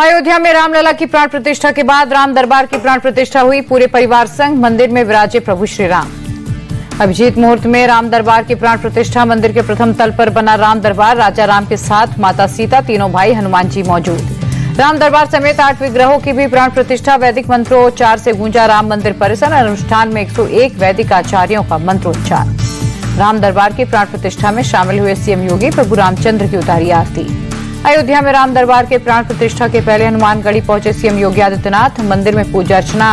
अयोध्या में रामलला की प्राण प्रतिष्ठा के बाद राम दरबार की प्राण प्रतिष्ठा हुई। पूरे परिवार संग मंदिर में विराजे प्रभु श्री राम। अभिजीत मुहूर्त में राम दरबार की प्राण प्रतिष्ठा। मंदिर के प्रथम तल पर बना राम दरबार। राजा राम के साथ माता सीता, तीनों भाई, हनुमान जी मौजूद। राम दरबार समेत 8 विग्रहों की भी प्राण प्रतिष्ठा। वैदिक मंत्रोच्चार से गूंजा राम मंदिर परिसर। अनुष्ठान में 101 वैदिक आचार्यों का मंत्रोच्चार। राम दरबार की प्राण प्रतिष्ठा में शामिल हुए सीएम योगी। प्रभु रामचंद्र की उतारी आरती। अयोध्या में राम दरबार के प्राण प्रतिष्ठा के पहले हनुमानगढ़ी पहुंचे सीएम योगी आदित्यनाथ। मंदिर में पूजा अर्चना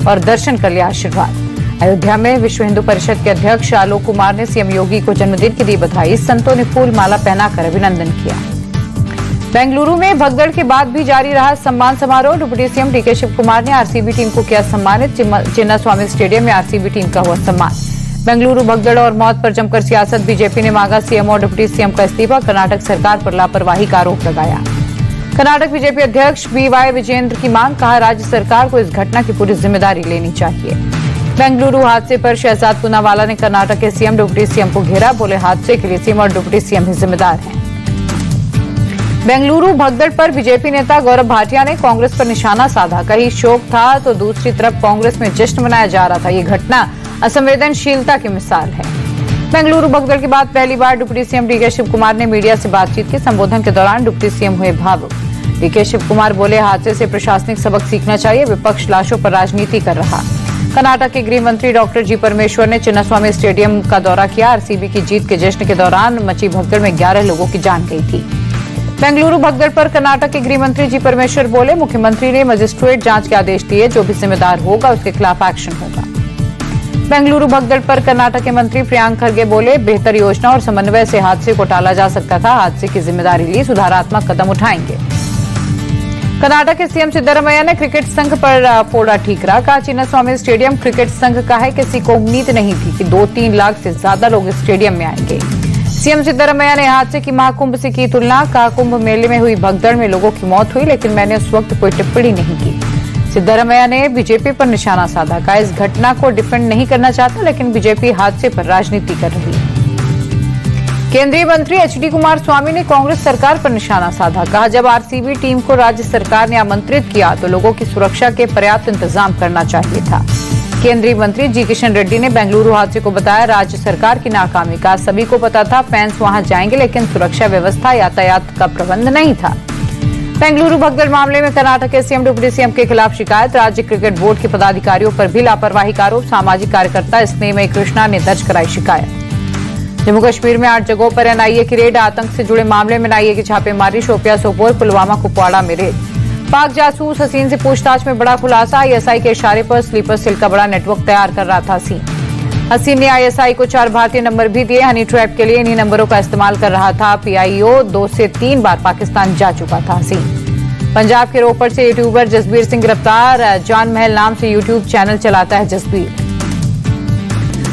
और दर्शन कर लिया आशीर्वाद। अयोध्या में विश्व हिंदू परिषद के अध्यक्ष आलोक कुमार ने सीएम योगी को जन्मदिन की दी बधाई। संतों ने फूल माला पहनाकर अभिनंदन किया। बेंगलुरु में भगदड़ के बाद भी जारी रहा सम्मान समारोह। Deputy CM DK Shiv Kumar ने आरसीबी टीम को किया सम्मानित। चिन्नास्वामी स्टेडियम में आरसीबी टीम का हुआ सम्मान। बेंगलुरु भगदड़ और मौत पर जमकर सियासत। बीजेपी ने मांगा सीएम और डिप्टी सीएम का इस्तीफा। कर्नाटक सरकार पर लापरवाही का आरोप लगाया। कर्नाटक बीजेपी अध्यक्ष बीवाई विजेंद्र की मांग। कहा, राज्य सरकार को इस घटना की पूरी जिम्मेदारी लेनी चाहिए। बेंगलुरु हादसे पर शहजाद पूनावाला ने कर्नाटक के सीएम डिप्टी सीएम को घेरा। बोले, हादसे के लिए सीएम और डिप्टी सीएम ही जिम्मेदार हैं। बेंगलुरु भगदड़ पर बीजेपी नेता गौरव भाटिया ने कांग्रेस पर निशाना साधा। कहीं शोक था तो दूसरी तरफ कांग्रेस में जश्न मनाया जा रहा था। ये घटना असंवेदनशीलता की मिसाल है। बेंगलुरु भगदड़ के बाद पहली बार deputy CM DK Shiv Kumar ने मीडिया से बातचीत की। संबोधन के दौरान डिप्टी सीएम हुए भावुक। डीके शिव कुमार बोले, हादसे से प्रशासनिक सबक सीखना चाहिए। विपक्ष लाशों पर राजनीति कर रहा। कर्नाटक के गृह मंत्री डॉक्टर जी परमेश्वर ने चिन्नास्वामी स्टेडियम का दौरा किया। आरसीबी की जीत के जश्न के दौरान मची भगदड़ में 11 लोगों की जान गई थी। बेंगलुरु भगदड़ पर कर्नाटक के गृह मंत्री जी परमेश्वर बोले, मुख्यमंत्री ने मजिस्ट्रेट जांच के आदेश दिए। जो भी जिम्मेदार होगा उसके खिलाफ एक्शन होगा। बेंगलुरु भगदड़ पर कर्नाटक के मंत्री प्रियांक खरगे बोले, बेहतर योजना और समन्वय से हादसे को टाला जा सकता था। हादसे की जिम्मेदारी ली, सुधारात्मक कदम उठाएंगे। कर्नाटक के सीएम सिद्धरामैया ने क्रिकेट संघ पर फोड़ा ठीकरा। कहा, चिन्नास्वामी स्टेडियम क्रिकेट संघ का है। किसी को उम्मीद नहीं थी कि 2-3 लाख से ज्यादा लोग स्टेडियम में आएंगे। सीएम सिद्धरामैया ने हादसे की महाकुंभ से की तुलना। कहा, कुंभ मेले में हुई भगदड़ में लोगों की मौत हुई, लेकिन मैंने उस वक्त कोई टिप्पणी नहीं की। सिद्धरामैया ने बीजेपी पर निशाना साधा। कहा, इस घटना को डिफेंड नहीं करना चाहता, लेकिन बीजेपी हादसे पर राजनीति कर रही है। केंद्रीय मंत्री एचडी कुमार स्वामी ने कांग्रेस सरकार पर निशाना साधा। कहा, जब आरसीबी टीम को राज्य सरकार ने आमंत्रित किया तो लोगों की सुरक्षा के पर्याप्त इंतजाम करना चाहिए था। केंद्रीय मंत्री जी किशन रेड्डी ने बेंगलुरु हादसे को बताया राज्य सरकार की नाकामी। का सभी को पता था फैंस वहां जाएंगे, लेकिन सुरक्षा व्यवस्था, यातायात का प्रबंध नहीं था। बेंगलुरु भगदड़ मामले में कर्नाटक के सीएम डिप्टी सीएम के खिलाफ शिकायत। राज्य क्रिकेट बोर्ड के पदाधिकारियों पर भी लापरवाही का आरोप। सामाजिक कार्यकर्ता स्नेहमयी कृष्णा ने दर्ज कराई शिकायत। जम्मू कश्मीर में 8 जगहों पर एनआईए की रेड। आतंक से जुड़े मामले में एनआईए की छापेमारी। शोपियां, सोपोर, पुलवामा, कुपवाड़ा में रेड। पाक जासूस हसीन से पूछताछ में बड़ा खुलासा। आईएसआई के इशारे पर स्लीपर सेल का बड़ा नेटवर्क तैयार कर रहा था हसीन ने आईएसआई को 4 भारतीय नंबर भी दिए। हनी ट्रैप के लिए इन्हीं नंबरों का इस्तेमाल कर रहा था। पीआईओ 2 से 3 बार पाकिस्तान जा चुका था हसीन। पंजाब के रोपड़ से यूट्यूबर जसबीर सिंह गिरफ्तार। जॉन महल नाम से यूट्यूब चैनल चलाता है जसबीर।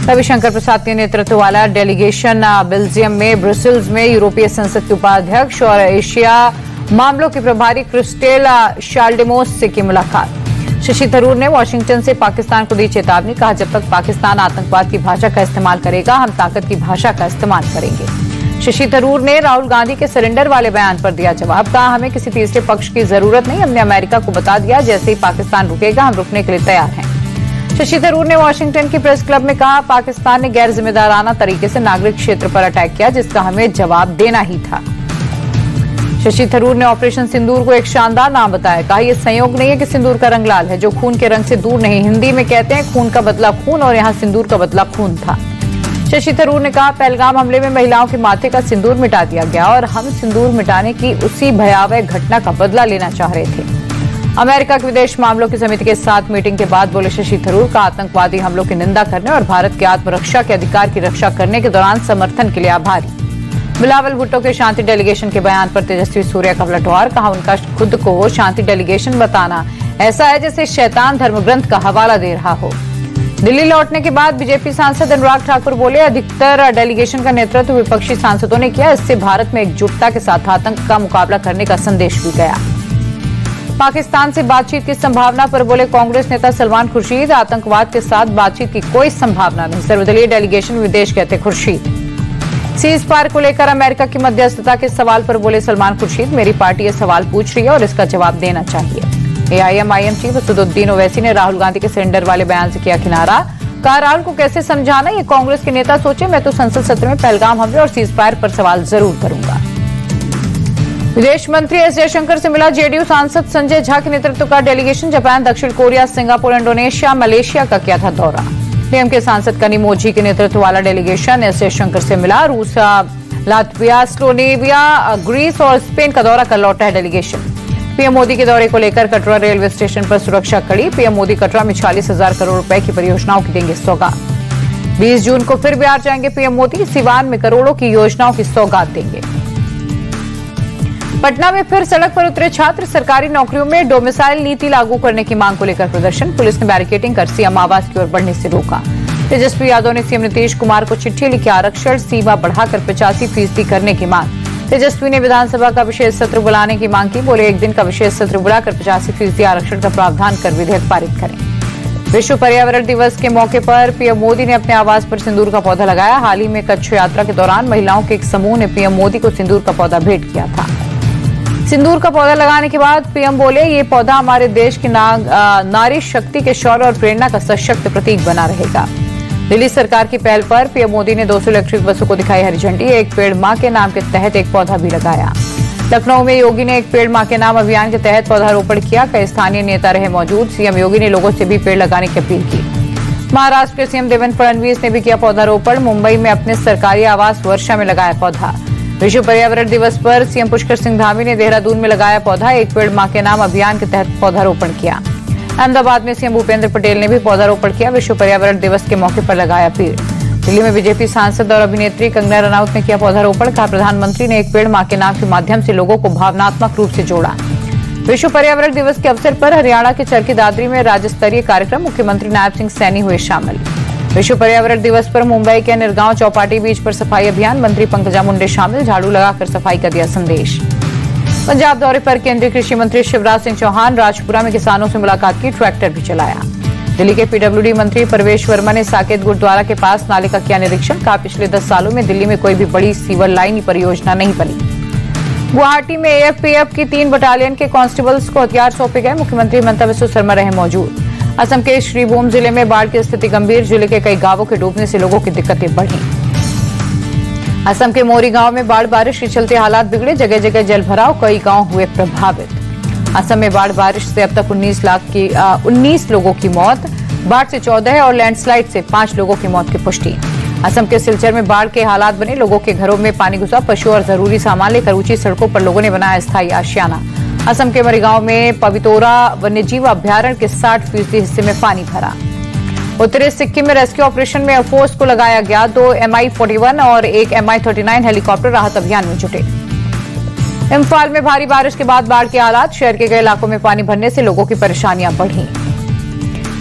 रविशंकर प्रसाद के नेतृत्व वाला डेलीगेशन बेल्जियम में ब्रुसेल्स में यूरोपीय संसद के उपाध्यक्ष और एशिया मामलों के प्रभारी क्रिस्टेल शाल्डेमोस से की मुलाकात। शशि थरूर ने वाशिंगटन से पाकिस्तान को दी चेतावनी। कहा, जब तक पाकिस्तान आतंकवाद की भाषा का इस्तेमाल करेगा, हम ताकत की भाषा का इस्तेमाल करेंगे। शशि थरूर ने राहुल गांधी के सरेंडर वाले बयान पर दिया जवाब। कहा, हमें किसी तीसरे पक्ष की जरूरत नहीं। हमने अमेरिका को बता दिया, जैसे ही पाकिस्तान रुकेगा हम रुकने के लिए तैयार हैं। शशि थरूर ने वाशिंगटन की प्रेस क्लब में कहा, पाकिस्तान ने गैर जिम्मेदाराना तरीके से नागरिक क्षेत्र पर अटैक किया, जिसका हमें जवाब देना ही था। शशि थरूर ने ऑपरेशन सिंदूर को एक शानदार नाम बताया। कहा, यह संयोग नहीं है कि सिंदूर का रंग लाल है, जो खून के रंग से दूर नहीं। हिंदी में कहते हैं खून का बदला खून, और यहाँ सिंदूर का बदला खून था। शशि थरूर ने कहा, पहलगाम हमले में महिलाओं के माथे का सिंदूर मिटा दिया गया और हम सिंदूर मिटाने की उसी भयावह घटना का बदला लेना चाह रहे थे। अमेरिका के विदेश मामलों की समिति के साथ मीटिंग के बाद बोले शशि थरूर का आतंकवादी हमलों की निंदा करने और भारत के आत्मरक्षा के अधिकार की रक्षा करने के दौरान समर्थन के लिए आभारी। बिलावल भुट्टो के शांति डेलीगेशन के बयान पर तेजस्वी सूर्या का पलटवार। कहा, उनका खुद को शांति डेलीगेशन बताना ऐसा है जैसे शैतान धर्मग्रंथ का हवाला दे रहा हो। दिल्ली लौटने के बाद बीजेपी सांसद अनुराग ठाकुर बोले, अधिकतर डेलीगेशन का नेतृत्व विपक्षी सांसदों ने किया। इससे भारत में एकजुटता के साथ आतंक का मुकाबला करने का संदेश भी गया। पाकिस्तान से बातचीत की संभावना पर बोले कांग्रेस नेता सलमान खुर्शीद, आतंकवाद के साथ बातचीत की कोई संभावना नहीं। सर्वदलीय डेलीगेशन विदेश गए थे खुर्शीद। सीज फायर को लेकर अमेरिका की मध्यस्थता के सवाल पर बोले सलमान खुर्शीद, मेरी पार्टी ये सवाल पूछ रही है और इसका जवाब देना चाहिए। AIM चीफ असदुद्दीन ओवैसी ने राहुल गांधी के सरेंडर वाले बयान से किया किनारा, कहा राहुल को कैसे समझाना ये कांग्रेस के नेता सोचे, मैं तो संसद सत्र में पहलगाम हमले और सीज फायर पर सवाल जरूर करूंगा। विदेश मंत्री एस जयशंकर से मिला जेडीयू सांसद संजय झा के नेतृत्व का डेलीगेशन। जापान, दक्षिण कोरिया, सिंगापुर, इंडोनेशिया, मलेशिया का किया था दौरा। पीएम के सांसद कनिमोझी के नेतृत्व वाला डेलीगेशन एस जयशंकर से मिला। रूस, लातविया, स्लोवेनिया, ग्रीस और स्पेन का दौरा कर लौटा है डेलीगेशन। पीएम मोदी के दौरे को लेकर कटरा रेलवे स्टेशन पर सुरक्षा कड़ी। पीएम मोदी कटरा में 40,000 करोड़ रुपए की परियोजनाओं की देंगे सौगात। 20 जून को फिर बिहार जाएंगे पीएम मोदी, सिवान में करोड़ों की योजनाओं की सौगात देंगे। पटना में फिर सड़क पर उतरे छात्र, सरकारी नौकरियों में डोमिसाइल नीति लागू करने की मांग को लेकर प्रदर्शन। पुलिस ने बैरिकेडिंग कर सीएम आवास की ओर बढ़ने से रोका। तेजस्वी यादव ने सीएम नीतीश कुमार को चिट्ठी लिखी, आरक्षण सीमा बढ़ाकर 85% करने की मांग। तेजस्वी ने विधानसभा का विशेष सत्र बुलाने की मांग की, बोले एक दिन का विशेष सत्र बुलाकर 85% आरक्षण का प्रावधान कर विधेयक पारित करें। विश्व पर्यावरण दिवस के मौके पर पीएम मोदी ने अपने आवास पर सिंदूर का पौधा लगाया। हाल ही में कच्छ यात्रा के दौरान महिलाओं के एक समूह ने पीएम मोदी को सिंदूर का पौधा भेंट किया था। सिंदूर का पौधा लगाने के बाद पीएम बोले, ये पौधा हमारे देश की नारी शक्ति के शौर्य और प्रेरणा का सशक्त प्रतीक बना रहेगा। दिल्ली सरकार की पहल पर पीएम मोदी ने 200 इलेक्ट्रिक बसों को दिखाई हरी झंडी। एक पेड़ मां के नाम के तहत एक पौधा भी लगाया। लखनऊ में योगी ने एक पेड़ मां के नाम अभियान के तहत पौधारोपण किया। कई स्थानीय नेता रहे मौजूद। सीएम योगी ने लोगों से भी पेड़ लगाने की अपील की। महाराष्ट्र के सीएम देवेंद्र फडणवीस ने भी किया पौधारोपण। मुंबई में अपने सरकारी आवास वर्षा में लगाया पौधा। विश्व पर्यावरण दिवस पर सीएम पुष्कर सिंह धामी ने देहरादून में लगाया पौधा। एक पेड़ मां के नाम अभियान के तहत पौधारोपण किया। अहमदाबाद में सीएम भूपेंद्र पटेल ने भी पौधारोपण किया। विश्व पर्यावरण दिवस के मौके पर लगाया पेड़। दिल्ली में बीजेपी सांसद और अभिनेत्री कंगना रनौत ने किया पौधारोपण। कहा प्रधानमंत्री ने एक पेड़ मां के नाम के माध्यम से लोगों को भावनात्मक रूप से जोड़ा। विश्व पर्यावरण दिवस के अवसर पर हरियाणा के चरखी दादरी में राज्य स्तरीय कार्यक्रम, मुख्यमंत्री नायब सिंह सैनी हुए शामिल। विश्व पर्यावरण दिवस पर मुंबई के निरगांव चौपाटी बीच पर सफाई अभियान, मंत्री पंकजा मुंडे शामिल, झाड़ू लगाकर सफाई का दिया संदेश। पंजाब दौरे पर केंद्रीय कृषि मंत्री शिवराज सिंह चौहान, राजपुरा में किसानों से मुलाकात की, ट्रैक्टर भी चलाया। दिल्ली के पीडब्ल्यूडी मंत्री परवेश वर्मा ने साकेत गुरुद्वारा के पास नाले का किया निरीक्षण। कहा पिछले 10 सालों में दिल्ली में कोई भी बड़ी सीवर लाइन परियोजना नहीं बनी। गुवाहाटी में AFPF की 3 बटालियन के कांस्टेबल्स को हथियार सौंपे गए। मुख्यमंत्री हिमंता बिस्वा शर्मा रहे मौजूद। असम के श्रीभूम जिले में बाढ़ की स्थिति गंभीर, जिले के कई गांवों के डूबने से लोगों की दिक्कतें बढ़ी। असम के मोरी गांव में बाढ़ बारिश के चलते हालात बिगड़े, जगह जगह जलभराव, कई गांव हुए प्रभावित। असम में बाढ़ बारिश से अब तक 19 लोगों की मौत, बाढ़ से 14 और लैंडस्लाइड से 5 लोगों की मौत की पुष्टि। असम के सिलचर में बाढ़ के हालात बने, लोगों के घरों में पानी घुसा, पशु और जरूरी सामान लेकर ऊंची सड़कों पर लोगों ने बनाया स्थायी आशियाना। असम के मरीगांव में पवितोरा वन्यजीव अभ्यारण्य के 60% हिस्से में पानी भरा। उत्तरी सिक्किम में रेस्क्यू ऑपरेशन में एयरफोर्स को लगाया गया। 2 MI-41 और 1 MI-39 हेलीकॉप्टर राहत अभियान में जुटे। इम्फाल में भारी बारिश के बाद बाढ़ के हालात, शहर के कई इलाकों में पानी भरने से लोगों की परेशानियां बढ़ी।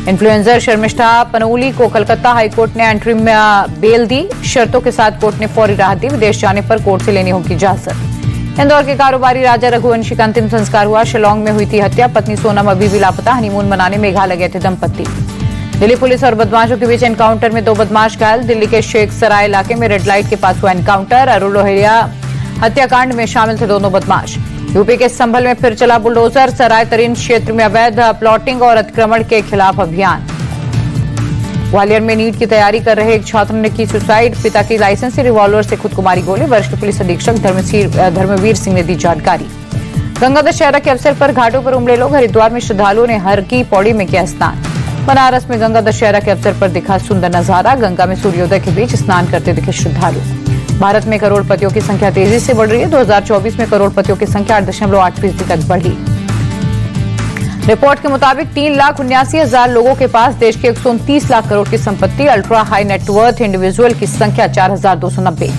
इन्फ्लुएंसर शर्मिष्ठा पनोली को कलकत्ता हाईकोर्ट ने एंट्री बेल दी। शर्तों के साथ कोर्ट ने फौरी राहत दी, विदेश जाने पर कोर्ट से लेनी होगी इजाजत। इंदौर के कारोबारी राजा रघुवंशी का अंतिम संस्कार हुआ। शिलांग में हुई थी हत्या, पत्नी सोनम अभी भी लापता। हनीमून मनाने मेघालय गए थे दंपति। दिल्ली पुलिस और बदमाशों के बीच एनकाउंटर में 2 बदमाश घायल। दिल्ली के शेख सराय इलाके में रेड लाइट के पास हुआ एनकाउंटर। अरुण लोहिया हत्याकांड में शामिल थे दोनों बदमाश। यूपी के संभल में फिर चला बुलडोजर। सराय तरीन क्षेत्र में अवैध प्लॉटिंग और अतिक्रमण के खिलाफ अभियान। ग्वालियर में नीट की तैयारी कर रहे एक छात्र ने की सुसाइड, पिता की लाइसेंसी रिवॉल्वर से खुद को मारी गोली। वरिष्ठ पुलिस अधीक्षक धर्मवीर सिंह ने दी जानकारी। गंगा दशहरा के अवसर पर घाटों पर उमड़े लोग। हरिद्वार में श्रद्धालुओं ने हर की पौड़ी में किया स्नान। बनारस में गंगा दशहरा के अवसर पर दिखा सुंदर नजारा, गंगा में सूर्योदय के बीच स्नान करते दिखे श्रद्धालु। भारत में करोड़पतियों की संख्या तेजी से बढ़ रही है। 2024 में करोड़पतियों की संख्या 8.8% तक बढ़ी। रिपोर्ट के मुताबिक 3,79,000 लोगों के पास देश के 129 लाख करोड़ की संपत्ति। अल्ट्रा हाई नेटवर्थ इंडिविजुअल की संख्या 4,290।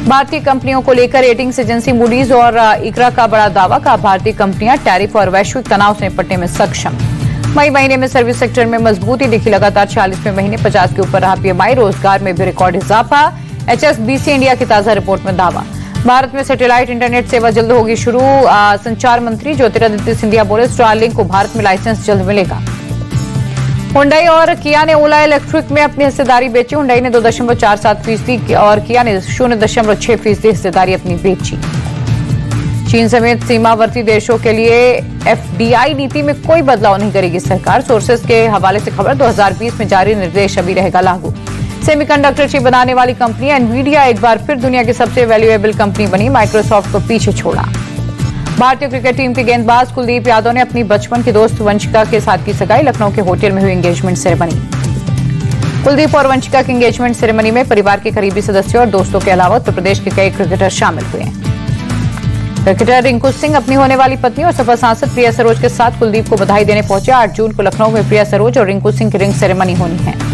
भारतीय कंपनियों को लेकर रेटिंग्स एजेंसी मूडीज और इकरा का बड़ा दावा। का भारतीय कंपनियां टैरिफ और वैश्विक तनाव से निपटने में सक्षम। मई महीने में सर्विस सेक्टर में मजबूती दिखी, लगातार 40वें महीने 50 के ऊपर रहा PMI। रोजगार में भी रिकॉर्ड इजाफा। HSBC इंडिया की ताजा रिपोर्ट में दावा। भारत में सैटेलाइट इंटरनेट सेवा जल्द होगी शुरू। संचार मंत्री ज्योतिरादित्य सिंधिया बोले, स्टारलिंक को भारत में लाइसेंस जल्द मिलेगा। हुंडई और किया ने ओला इलेक्ट्रिक में अपनी हिस्सेदारी बेची। हुंडई ने 2.47% और किया ने 0.6% हिस्सेदारी अपनी बेची। चीन समेत सीमावर्ती देशों के लिए एफडीआई नीति में कोई बदलाव नहीं करेगी सरकार। सोर्सेस के हवाले से खबर, 2020 में जारी निर्देश अभी रहेगा लागू। सेमीकंडक्टर चिप बनाने वाली कंपनी एनवीडिया एक बार फिर दुनिया की सबसे वैल्यूएबल कंपनी बनी, माइक्रोसॉफ्ट को पीछे छोड़ा। भारतीय क्रिकेट टीम के गेंदबाज कुलदीप यादव ने अपनी बचपन की दोस्त वंशिका के साथ की सगाई। लखनऊ के होटल में हुई एंगेजमेंट सेरेमनी। कुलदीप और वंशिका की एंगेजमेंट सेरेमनी में परिवार के करीबी सदस्यों और दोस्तों के अलावा उत्तर प्रदेश के कई क्रिकेटर शामिल हुए। क्रिकेटर रिंकू सिंह अपनी होने वाली पत्नी और सपा सांसद प्रिया सरोज के साथ कुलदीप को बधाई देने पहुंचे। 8 जून को लखनऊ में प्रिया सरोज और रिंकू सिंह की रिंग सेरेमनी होनी है।